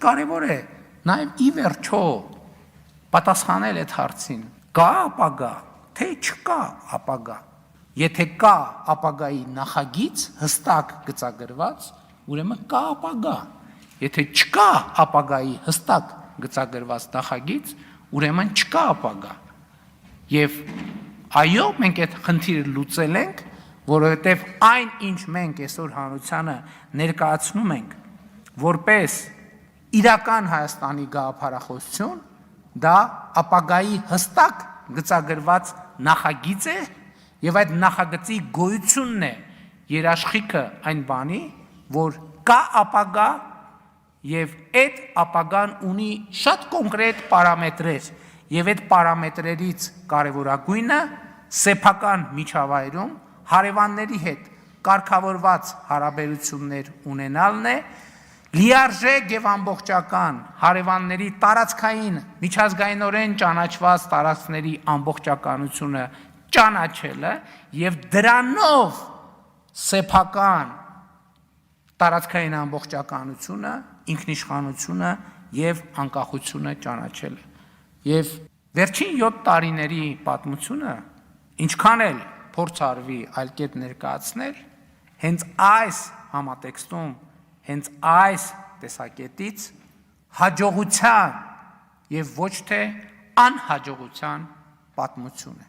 կարևոր է նաև ի վերջո պատասխանել այդ հարցին, կա ապագա, թե չկա ապագա։ Եթե կա ապագայի նախագիծ հստակ գծագրված, ուրեմն կա ապագա։ Եթե չկա ապագայի հստակ գծագրված նախագիծ, ուրեմն չկա ապագա։ Եվ այո, մենք այդ խնդիրը լուծել ենք, որովհետև այն, ինչ մենք այսօր հանրությանը ներկայացնում ենք, որպես իրական Հայաստանի գաղափարախոսություն, դա ապագայի հստակ գծագրված նախագիծ է, եւ այդ նախագծի գոյությունն է երաշխիքը այն բանի, որ կա ապագա եւ այդ ապագան ունի շատ կոնկրետ պարամետրեր եւ այդ պարամետրերից կարեւորագույնը սեփական միջավայրում հարևանների հետ կարգավորված հարաբերություններ ունենալն է, լիարժեք եւ ամբողջական հարևանների տարածքային միջազգայինորեն ճանաչված տարածքների ամբողջականությունը ճանաչելը եւ դրանով սեփական տարածքային ամբողջականությունը, ինքնիշխանությունը եւ անկախությունը ճանաչելը։ Եվ վերջին 7 տարիների պատմությունը, ինչքան էլ փորձ արվի այլ կերպ ներկայացնել, հենց այս համատեքստում, հենց այս տեսակետից հաջողության եւ ոչ թե անհաջողության պատմություն է։